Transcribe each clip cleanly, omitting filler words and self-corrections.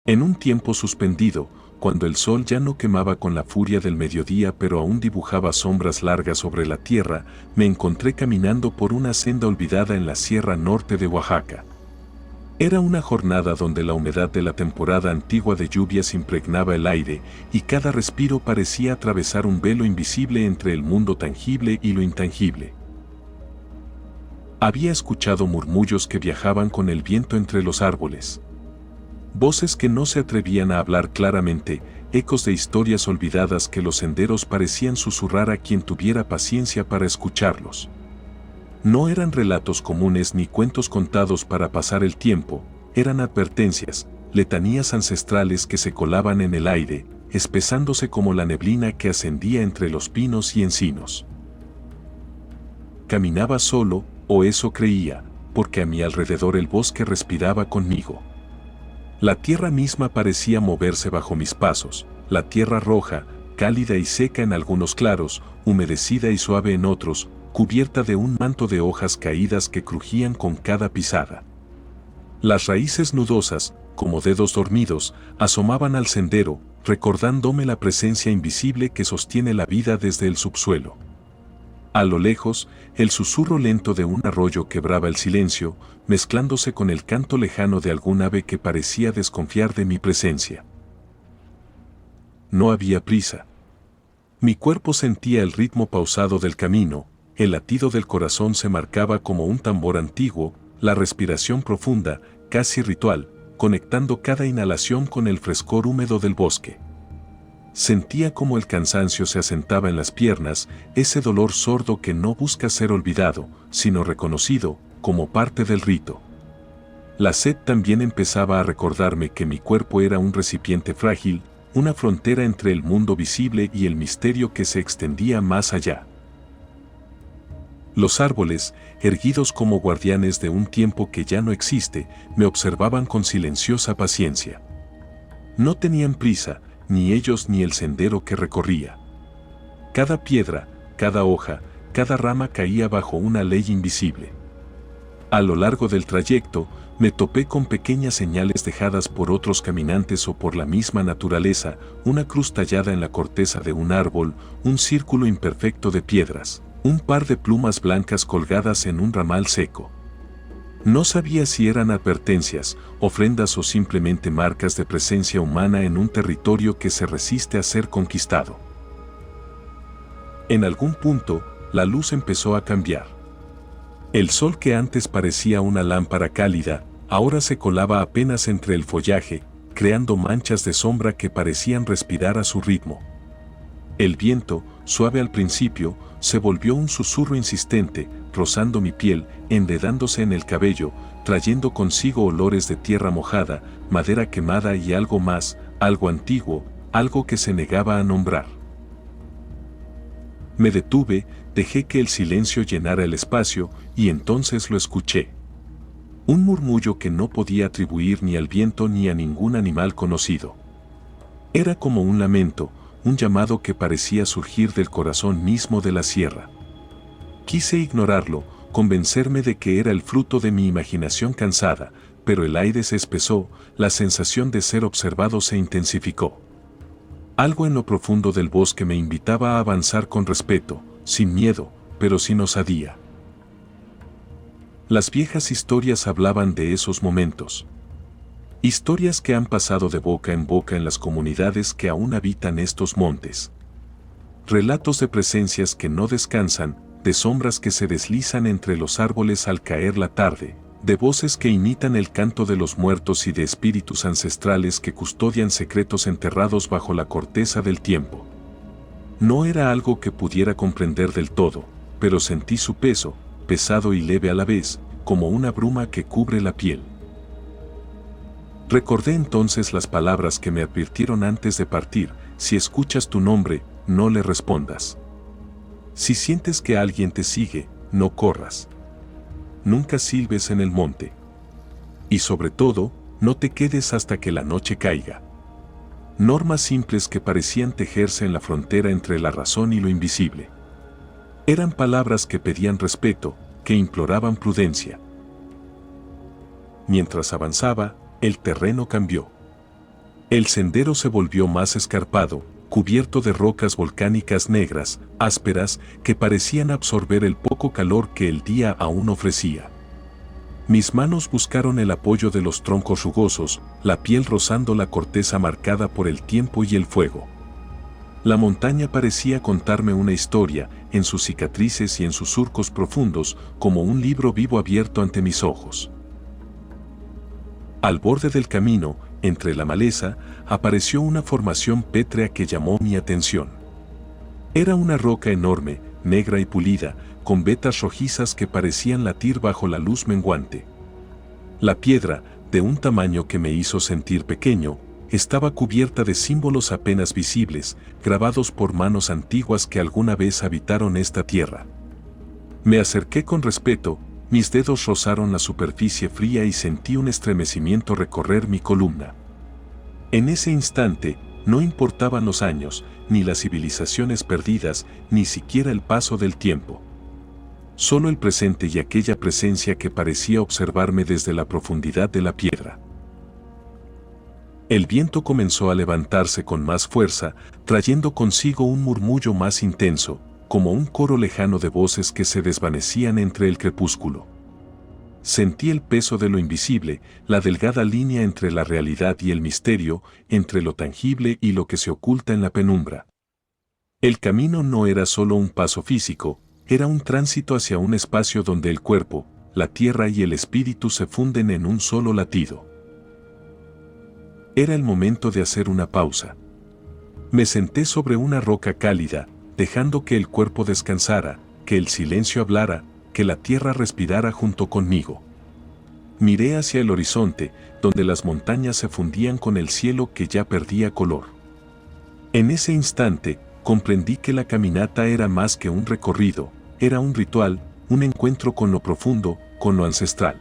En un tiempo suspendido, cuando el sol ya no quemaba con la furia del mediodía pero aún dibujaba sombras largas sobre la tierra, me encontré caminando por una senda olvidada en la sierra norte de Oaxaca. Era una jornada donde la humedad de la temporada antigua de lluvias impregnaba el aire y cada respiro parecía atravesar un velo invisible entre el mundo tangible y lo intangible. Había escuchado murmullos que viajaban con el viento entre los árboles. Voces que no se atrevían a hablar claramente, ecos de historias olvidadas que los senderos parecían susurrar a quien tuviera paciencia para escucharlos. No eran relatos comunes ni cuentos contados para pasar el tiempo, eran advertencias, letanías ancestrales que se colaban en el aire, espesándose como la neblina que ascendía entre los pinos y encinos. Caminaba solo, o eso creía, porque a mi alrededor el bosque respiraba conmigo. La tierra misma parecía moverse bajo mis pasos, la tierra roja, cálida y seca en algunos claros, humedecida y suave en otros, cubierta de un manto de hojas caídas que crujían con cada pisada. Las raíces nudosas, como dedos dormidos, asomaban al sendero, recordándome la presencia invisible que sostiene la vida desde el subsuelo. A lo lejos, el susurro lento de un arroyo quebraba el silencio, mezclándose con el canto lejano de algún ave que parecía desconfiar de mi presencia. No había prisa. Mi cuerpo sentía el ritmo pausado del camino, el latido del corazón se marcaba como un tambor antiguo, la respiración profunda, casi ritual, conectando cada inhalación con el frescor húmedo del bosque. Sentía como el cansancio se asentaba en las piernas, ese dolor sordo que no busca ser olvidado, sino reconocido, como parte del rito. La sed también empezaba a recordarme que mi cuerpo era un recipiente frágil, una frontera entre el mundo visible y el misterio que se extendía más allá. Los árboles, erguidos como guardianes de un tiempo que ya no existe, me observaban con silenciosa paciencia. No tenían prisa, ni ellos ni el sendero que recorría. Cada piedra, cada hoja, cada rama caía bajo una ley invisible. A lo largo del trayecto, me topé con pequeñas señales dejadas por otros caminantes o por la misma naturaleza, una cruz tallada en la corteza de un árbol, un círculo imperfecto de piedras, un par de plumas blancas colgadas en un ramal seco. No sabía si eran advertencias, ofrendas o simplemente marcas de presencia humana en un territorio que se resiste a ser conquistado. En algún punto, la luz empezó a cambiar. El sol que antes parecía una lámpara cálida, ahora se colaba apenas entre el follaje, creando manchas de sombra que parecían respirar a su ritmo. El viento, suave al principio, se volvió un susurro insistente, rozando mi piel, enredándose en el cabello, trayendo consigo olores de tierra mojada, madera quemada y algo más, algo antiguo, algo que se negaba a nombrar. Me detuve, dejé que el silencio llenara el espacio, y entonces lo escuché. Un murmullo que no podía atribuir ni al viento ni a ningún animal conocido. Era como un lamento, un llamado que parecía surgir del corazón mismo de la sierra. Quise ignorarlo, convencerme de que era el fruto de mi imaginación cansada, pero el aire se espesó, la sensación de ser observado se intensificó. Algo en lo profundo del bosque me invitaba a avanzar con respeto, sin miedo, pero sin osadía. Las viejas historias hablaban de esos momentos. Historias que han pasado de boca en las comunidades que aún habitan estos montes. Relatos de presencias que no descansan, de sombras que se deslizan entre los árboles al caer la tarde, de voces que imitan el canto de los muertos y de espíritus ancestrales que custodian secretos enterrados bajo la corteza del tiempo. No era algo que pudiera comprender del todo, pero sentí su peso, pesado y leve a la vez, como una bruma que cubre la piel. Recordé entonces las palabras que me advirtieron antes de partir: si escuchas tu nombre, no le respondas. Si sientes que alguien te sigue, no corras. Nunca silbes en el monte. Y sobre todo, no te quedes hasta que la noche caiga. Normas simples que parecían tejerse en la frontera entre la razón y lo invisible. Eran palabras que pedían respeto, que imploraban prudencia. Mientras avanzaba, el terreno cambió. El sendero se volvió más escarpado, cubierto de rocas volcánicas negras, ásperas, que parecían absorber el poco calor que el día aún ofrecía. Mis manos buscaron el apoyo de los troncos rugosos, la piel rozando la corteza marcada por el tiempo y el fuego. La montaña parecía contarme una historia, en sus cicatrices y en sus surcos profundos, como un libro vivo abierto ante mis ojos. Al borde del camino, entre la maleza, apareció una formación pétrea que llamó mi atención. Era una roca enorme, negra y pulida, con vetas rojizas que parecían latir bajo la luz menguante. La piedra, de un tamaño que me hizo sentir pequeño, estaba cubierta de símbolos apenas visibles, grabados por manos antiguas que alguna vez habitaron esta tierra. Me acerqué con respeto, mis dedos rozaron la superficie fría y sentí un estremecimiento recorrer mi columna. En ese instante, no importaban los años, ni las civilizaciones perdidas, ni siquiera el paso del tiempo. Solo el presente y aquella presencia que parecía observarme desde la profundidad de la piedra. El viento comenzó a levantarse con más fuerza, trayendo consigo un murmullo más intenso, como un coro lejano de voces que se desvanecían entre el crepúsculo. Sentí el peso de lo invisible, la delgada línea entre la realidad y el misterio, entre lo tangible y lo que se oculta en la penumbra. El camino no era solo un paso físico, era un tránsito hacia un espacio donde el cuerpo, la tierra y el espíritu se funden en un solo latido. Era el momento de hacer una pausa. Me senté sobre una roca cálida, dejando que el cuerpo descansara, que el silencio hablara, que la tierra respirara junto conmigo. Miré hacia el horizonte, donde las montañas se fundían con el cielo que ya perdía color. En ese instante, comprendí que la caminata era más que un recorrido, era un ritual, un encuentro con lo profundo, con lo ancestral.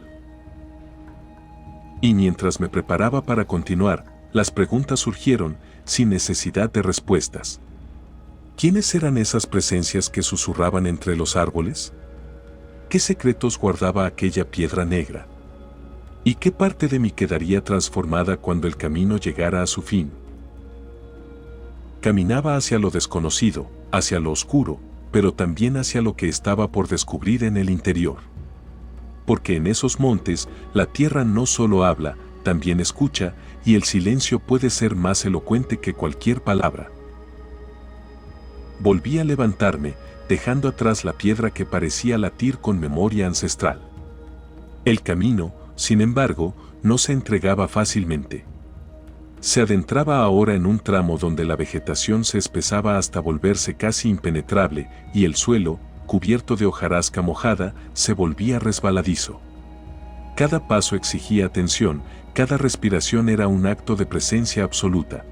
Y mientras me preparaba para continuar, las preguntas surgieron, sin necesidad de respuestas. ¿Quiénes eran esas presencias que susurraban entre los árboles? ¿Qué secretos guardaba aquella piedra negra? ¿Y qué parte de mí quedaría transformada cuando el camino llegara a su fin? Caminaba hacia lo desconocido, hacia lo oscuro, pero también hacia lo que estaba por descubrir en el interior. Porque en esos montes, la tierra no solo habla, también escucha, y el silencio puede ser más elocuente que cualquier palabra. Volví a levantarme, dejando atrás la piedra que parecía latir con memoria ancestral. El camino, sin embargo, no se entregaba fácilmente. Se adentraba ahora en un tramo donde la vegetación se espesaba hasta volverse casi impenetrable, y el suelo, cubierto de hojarasca mojada, se volvía resbaladizo. Cada paso exigía atención, cada respiración era un acto de presencia absoluta.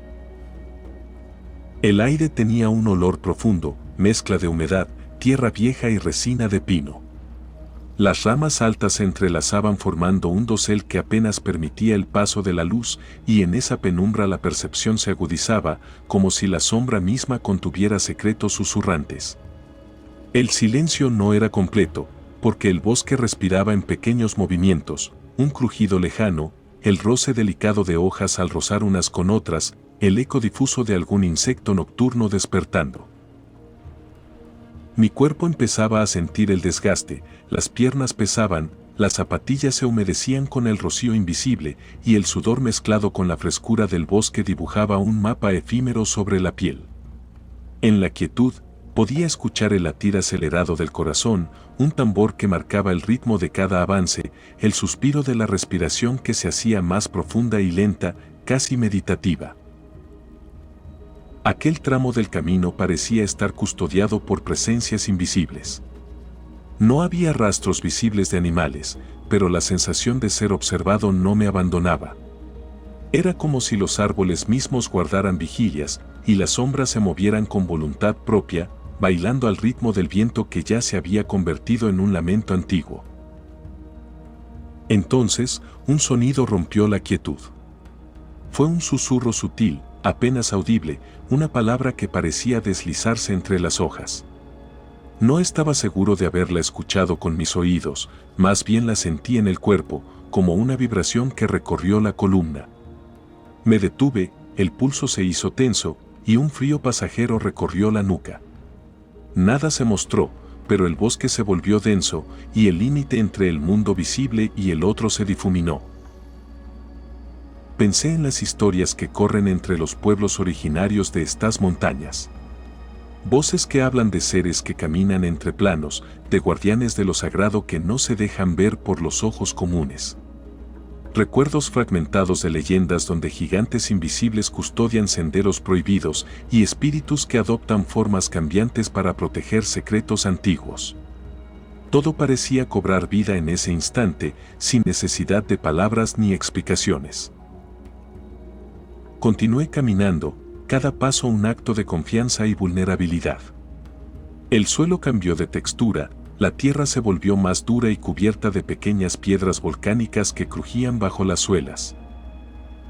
El aire tenía un olor profundo, mezcla de humedad, tierra vieja y resina de pino. Las ramas altas se entrelazaban formando un dosel que apenas permitía el paso de la luz, y en esa penumbra la percepción se agudizaba, como si la sombra misma contuviera secretos susurrantes. El silencio no era completo, porque el bosque respiraba en pequeños movimientos, un crujido lejano, el roce delicado de hojas al rozar unas con otras, el eco difuso de algún insecto nocturno despertando. Mi cuerpo empezaba a sentir el desgaste, las piernas pesaban, las zapatillas se humedecían con el rocío invisible, y el sudor mezclado con la frescura del bosque dibujaba un mapa efímero sobre la piel. En la quietud, podía escuchar el latir acelerado del corazón, un tambor que marcaba el ritmo de cada avance, el suspiro de la respiración que se hacía más profunda y lenta, casi meditativa. Aquel tramo del camino parecía estar custodiado por presencias invisibles. No había rastros visibles de animales, pero la sensación de ser observado no me abandonaba. Era como si los árboles mismos guardaran vigilias, y las sombras se movieran con voluntad propia, bailando al ritmo del viento que ya se había convertido en un lamento antiguo. Entonces, un sonido rompió la quietud. Fue un susurro sutil, apenas audible, una palabra que parecía deslizarse entre las hojas. No estaba seguro de haberla escuchado con mis oídos, más bien la sentí en el cuerpo, como una vibración que recorrió la columna. Me detuve, el pulso se hizo tenso y un frío pasajero recorrió la nuca. Nada se mostró, pero el bosque se volvió denso y el límite entre el mundo visible y el otro se difuminó. Pensé en las historias que corren entre los pueblos originarios de estas montañas. Voces que hablan de seres que caminan entre planos, de guardianes de lo sagrado que no se dejan ver por los ojos comunes. Recuerdos fragmentados de leyendas donde gigantes invisibles custodian senderos prohibidos y espíritus que adoptan formas cambiantes para proteger secretos antiguos. Todo parecía cobrar vida en ese instante, sin necesidad de palabras ni explicaciones. Continué caminando, cada paso un acto de confianza y vulnerabilidad. El suelo cambió de textura, la tierra se volvió más dura y cubierta de pequeñas piedras volcánicas que crujían bajo las suelas.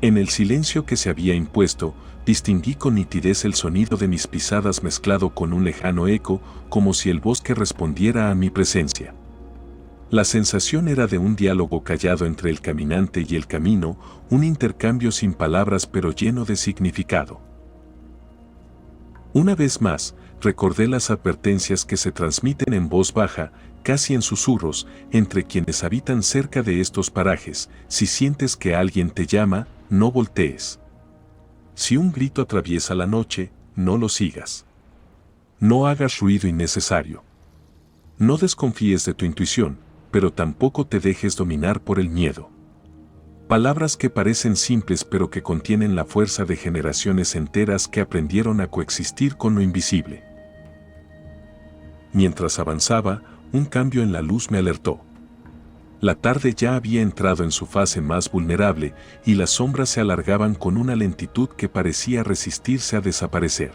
En el silencio que se había impuesto, distinguí con nitidez el sonido de mis pisadas mezclado con un lejano eco, como si el bosque respondiera a mi presencia. La sensación era de un diálogo callado entre el caminante y el camino, un intercambio sin palabras pero lleno de significado. Una vez más, recordé las advertencias que se transmiten en voz baja, casi en susurros, entre quienes habitan cerca de estos parajes: si sientes que alguien te llama, no voltees. Si un grito atraviesa la noche, no lo sigas. No hagas ruido innecesario. No desconfíes de tu intuición, pero tampoco te dejes dominar por el miedo. Palabras que parecen simples pero que contienen la fuerza de generaciones enteras que aprendieron a coexistir con lo invisible. Mientras avanzaba, un cambio en la luz me alertó. La tarde ya había entrado en su fase más vulnerable y las sombras se alargaban con una lentitud que parecía resistirse a desaparecer.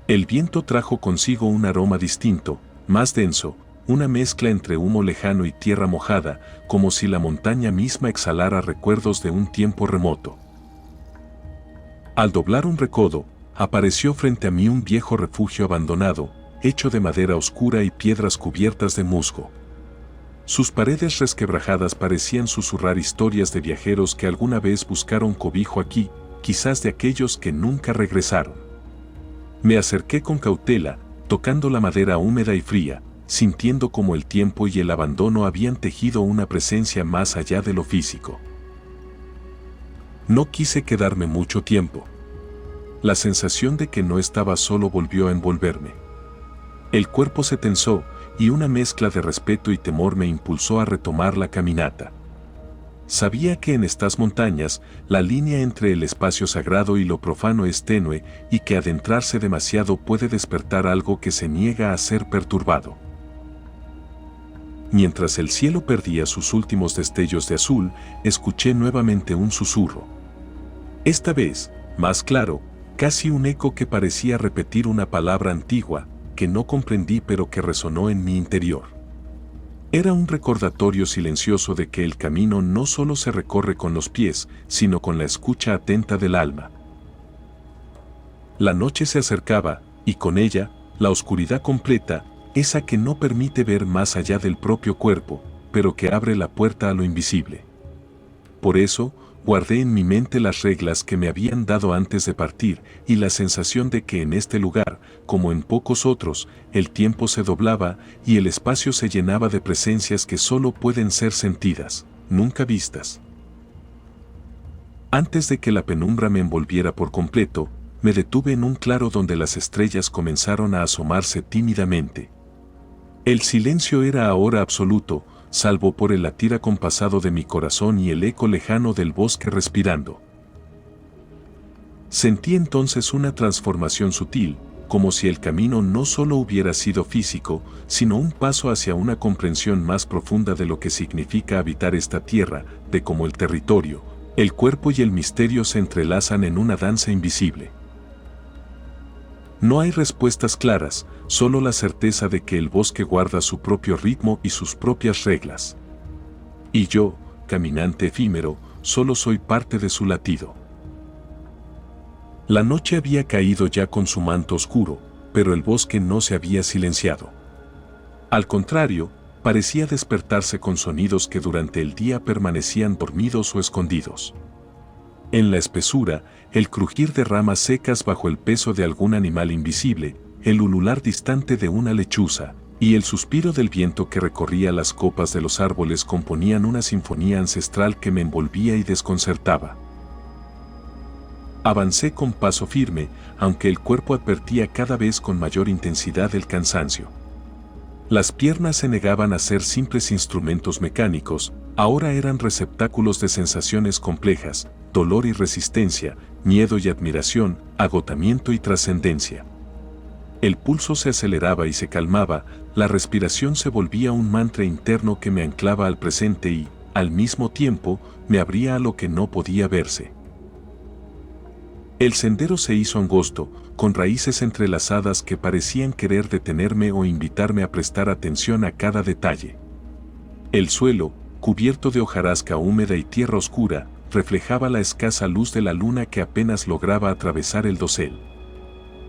El viento trajo consigo un aroma distinto, más denso, una mezcla entre humo lejano y tierra mojada, como si la montaña misma exhalara recuerdos de un tiempo remoto. Al doblar un recodo, apareció frente a mí un viejo refugio abandonado, hecho de madera oscura y piedras cubiertas de musgo. Sus paredes resquebrajadas parecían susurrar historias de viajeros que alguna vez buscaron cobijo aquí, quizás de aquellos que nunca regresaron. Me acerqué con cautela, tocando la madera húmeda y fría, sintiendo como el tiempo y el abandono habían tejido una presencia más allá de lo físico. No quise quedarme mucho tiempo. La sensación de que no estaba solo volvió a envolverme. El cuerpo se tensó, y una mezcla de respeto y temor me impulsó a retomar la caminata. Sabía que en estas montañas, la línea entre el espacio sagrado y lo profano es tenue, y que adentrarse demasiado puede despertar algo que se niega a ser perturbado. Mientras el cielo perdía sus últimos destellos de azul, escuché nuevamente un susurro. Esta vez, más claro, casi un eco que parecía repetir una palabra antigua, que no comprendí pero que resonó en mi interior. Era un recordatorio silencioso de que el camino no solo se recorre con los pies, sino con la escucha atenta del alma. La noche se acercaba, y con ella, la oscuridad completa, esa que no permite ver más allá del propio cuerpo, pero que abre la puerta a lo invisible. Por eso, guardé en mi mente las reglas que me habían dado antes de partir y la sensación de que en este lugar, como en pocos otros, el tiempo se doblaba y el espacio se llenaba de presencias que solo pueden ser sentidas, nunca vistas. Antes de que la penumbra me envolviera por completo, me detuve en un claro donde las estrellas comenzaron a asomarse tímidamente. El silencio era ahora absoluto, salvo por el latir acompasado de mi corazón y el eco lejano del bosque respirando. Sentí entonces una transformación sutil, como si el camino no solo hubiera sido físico, sino un paso hacia una comprensión más profunda de lo que significa habitar esta tierra, de cómo el territorio, el cuerpo y el misterio se entrelazan en una danza invisible. No hay respuestas claras, solo la certeza de que el bosque guarda su propio ritmo y sus propias reglas. Y yo, caminante efímero, solo soy parte de su latido. La noche había caído ya con su manto oscuro, pero el bosque no se había silenciado. Al contrario, parecía despertarse con sonidos que durante el día permanecían dormidos o escondidos. En la espesura, el crujir de ramas secas bajo el peso de algún animal invisible, el ulular distante de una lechuza, y el suspiro del viento que recorría las copas de los árboles componían una sinfonía ancestral que me envolvía y desconcertaba. Avancé con paso firme, aunque el cuerpo advertía cada vez con mayor intensidad el cansancio. Las piernas se negaban a ser simples instrumentos mecánicos, ahora eran receptáculos de sensaciones complejas, dolor y resistencia, miedo y admiración, agotamiento y trascendencia. El pulso se aceleraba y se calmaba, la respiración se volvía un mantra interno que me anclaba al presente y, al mismo tiempo, me abría a lo que no podía verse. El sendero se hizo angosto, con raíces entrelazadas que parecían querer detenerme o invitarme a prestar atención a cada detalle. El suelo, cubierto de hojarasca húmeda y tierra oscura, reflejaba la escasa luz de la luna que apenas lograba atravesar el dosel.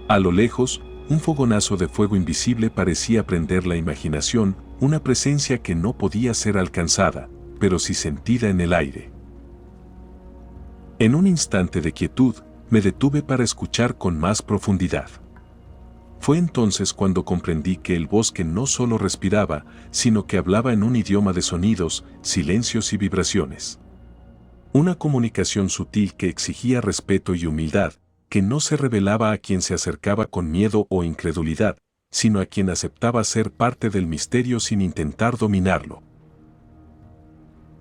A lo lejos, un fogonazo de fuego invisible parecía prender la imaginación, una presencia que no podía ser alcanzada, pero sí sentida en el aire. En un instante de quietud, me detuve para escuchar con más profundidad. Fue entonces cuando comprendí que el bosque no solo respiraba, sino que hablaba en un idioma de sonidos, silencios y vibraciones. Una comunicación sutil que exigía respeto y humildad, que no se revelaba a quien se acercaba con miedo o incredulidad, sino a quien aceptaba ser parte del misterio sin intentar dominarlo.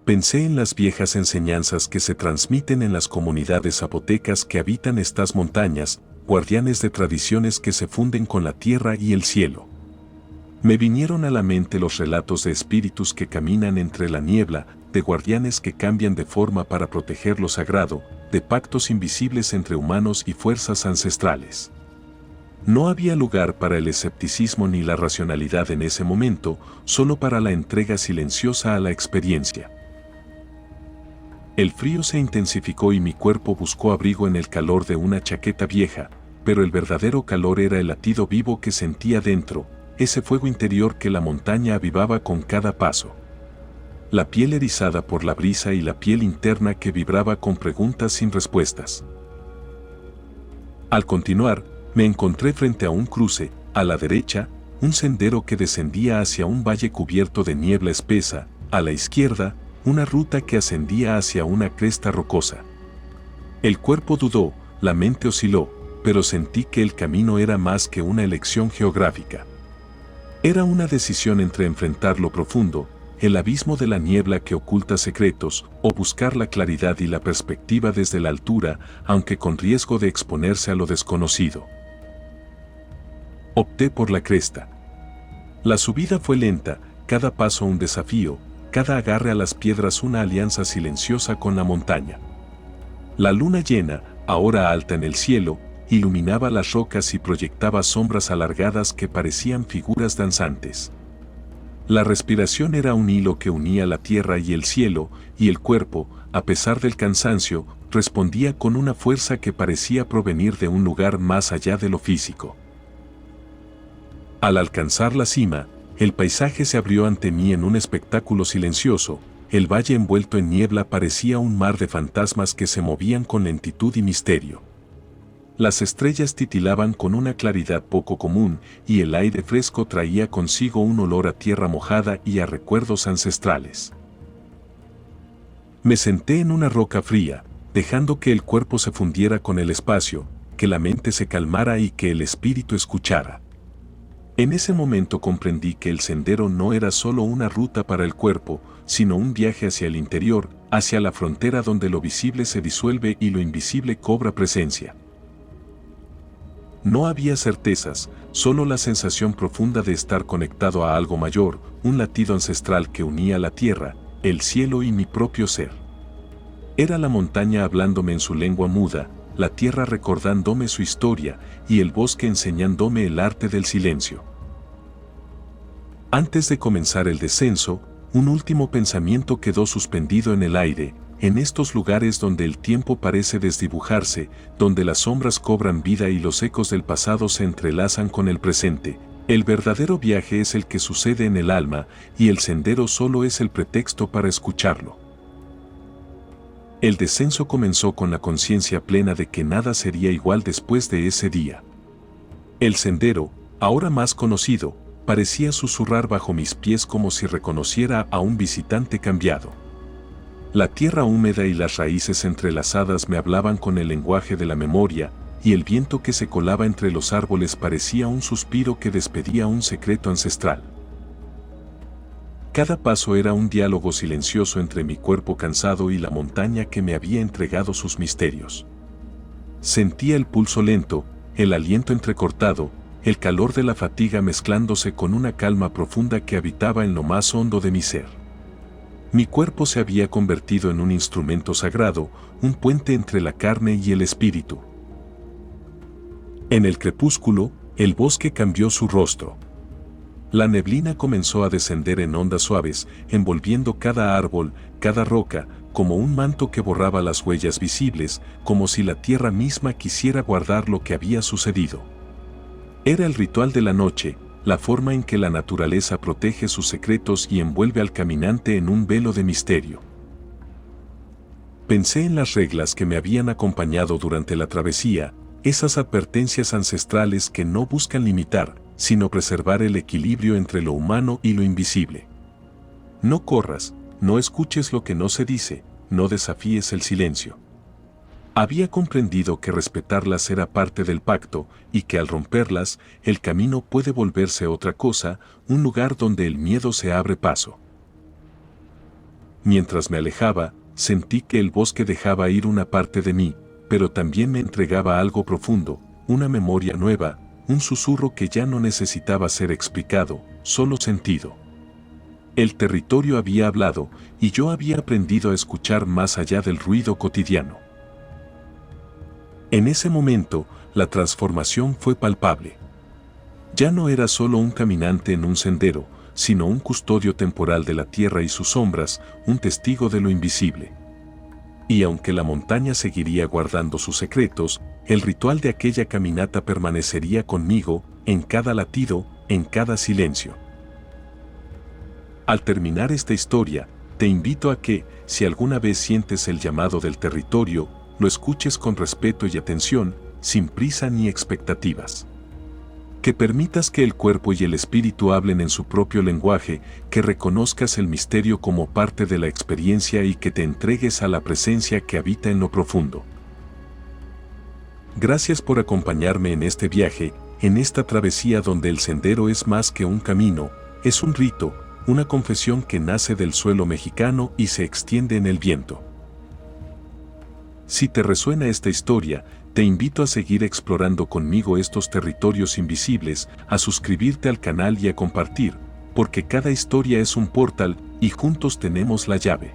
Pensé en las viejas enseñanzas que se transmiten en las comunidades zapotecas que habitan estas montañas, guardianes de tradiciones que se funden con la tierra y el cielo. Me vinieron a la mente los relatos de espíritus que caminan entre la niebla, de guardianes que cambian de forma para proteger lo sagrado, de pactos invisibles entre humanos y fuerzas ancestrales. No había lugar para el escepticismo ni la racionalidad en ese momento, solo para la entrega silenciosa a la experiencia. El frío se intensificó y mi cuerpo buscó abrigo en el calor de una chaqueta vieja, pero el verdadero calor era el latido vivo que sentía dentro, ese fuego interior que la montaña avivaba con cada paso. La piel erizada por la brisa y la piel interna que vibraba con preguntas sin respuestas. Al continuar, me encontré frente a un cruce, a la derecha, un sendero que descendía hacia un valle cubierto de niebla espesa, a la izquierda, una ruta que ascendía hacia una cresta rocosa. El cuerpo dudó, la mente osciló, pero sentí que el camino era más que una elección geográfica. Era una decisión entre enfrentar lo profundo, el abismo de la niebla que oculta secretos, o buscar la claridad y la perspectiva desde la altura, aunque con riesgo de exponerse a lo desconocido. Opté por la cresta. La subida fue lenta, cada paso un desafío, cada agarre a las piedras una alianza silenciosa con la montaña. La luna llena, ahora alta en el cielo, iluminaba las rocas y proyectaba sombras alargadas que parecían figuras danzantes. La respiración era un hilo que unía la tierra y el cielo, y el cuerpo, a pesar del cansancio, respondía con una fuerza que parecía provenir de un lugar más allá de lo físico. Al alcanzar la cima, el paisaje se abrió ante mí en un espectáculo silencioso, el valle envuelto en niebla parecía un mar de fantasmas que se movían con lentitud y misterio. Las estrellas titilaban con una claridad poco común y el aire fresco traía consigo un olor a tierra mojada y a recuerdos ancestrales. Me senté en una roca fría, dejando que el cuerpo se fundiera con el espacio, que la mente se calmara y que el espíritu escuchara. En ese momento comprendí que el sendero no era solo una ruta para el cuerpo, sino un viaje hacia el interior, hacia la frontera donde lo visible se disuelve y lo invisible cobra presencia. No había certezas, solo la sensación profunda de estar conectado a algo mayor, un latido ancestral que unía la tierra, el cielo y mi propio ser. Era la montaña hablándome en su lengua muda, la tierra recordándome su historia y el bosque enseñándome el arte del silencio. Antes de comenzar el descenso, un último pensamiento quedó suspendido en el aire, en estos lugares donde el tiempo parece desdibujarse, donde las sombras cobran vida y los ecos del pasado se entrelazan con el presente. El verdadero viaje es el que sucede en el alma y el sendero solo es el pretexto para escucharlo. El descenso comenzó con la conciencia plena de que nada sería igual después de ese día. El sendero, ahora más conocido, parecía susurrar bajo mis pies como si reconociera a un visitante cambiado. La tierra húmeda y las raíces entrelazadas me hablaban con el lenguaje de la memoria, y el viento que se colaba entre los árboles parecía un suspiro que despedía un secreto ancestral. Cada paso era un diálogo silencioso entre mi cuerpo cansado y la montaña que me había entregado sus misterios. Sentía el pulso lento, el aliento entrecortado, el calor de la fatiga mezclándose con una calma profunda que habitaba en lo más hondo de mi ser. Mi cuerpo se había convertido en un instrumento sagrado, un puente entre la carne y el espíritu. En el crepúsculo, el bosque cambió su rostro. La neblina comenzó a descender en ondas suaves, envolviendo cada árbol, cada roca, como un manto que borraba las huellas visibles, como si la tierra misma quisiera guardar lo que había sucedido. Era el ritual de la noche, la forma en que la naturaleza protege sus secretos y envuelve al caminante en un velo de misterio. Pensé en las reglas que me habían acompañado durante la travesía, esas advertencias ancestrales que no buscan limitar, sino preservar el equilibrio entre lo humano y lo invisible. No corras, no escuches lo que no se dice, no desafíes el silencio. Había comprendido que respetarlas era parte del pacto y que al romperlas, el camino puede volverse otra cosa, un lugar donde el miedo se abre paso. Mientras me alejaba, sentí que el bosque dejaba ir una parte de mí, pero también me entregaba algo profundo, una memoria nueva, un susurro que ya no necesitaba ser explicado, solo sentido. El territorio había hablado, y yo había aprendido a escuchar más allá del ruido cotidiano. En ese momento, la transformación fue palpable. Ya no era solo un caminante en un sendero, sino un custodio temporal de la tierra y sus sombras, un testigo de lo invisible. Y aunque la montaña seguiría guardando sus secretos, el ritual de aquella caminata permanecería conmigo, en cada latido, en cada silencio. Al terminar esta historia, te invito a que, si alguna vez sientes el llamado del territorio, lo escuches con respeto y atención, sin prisa ni expectativas. Que permitas que el cuerpo y el espíritu hablen en su propio lenguaje, que reconozcas el misterio como parte de la experiencia y que te entregues a la presencia que habita en lo profundo. Gracias por acompañarme en este viaje, en esta travesía donde el sendero es más que un camino, es un rito, una confesión que nace del suelo mexicano y se extiende en el viento. Si te resuena esta historia, te invito a seguir explorando conmigo estos territorios invisibles, a suscribirte al canal y a compartir, porque cada historia es un portal y juntos tenemos la llave.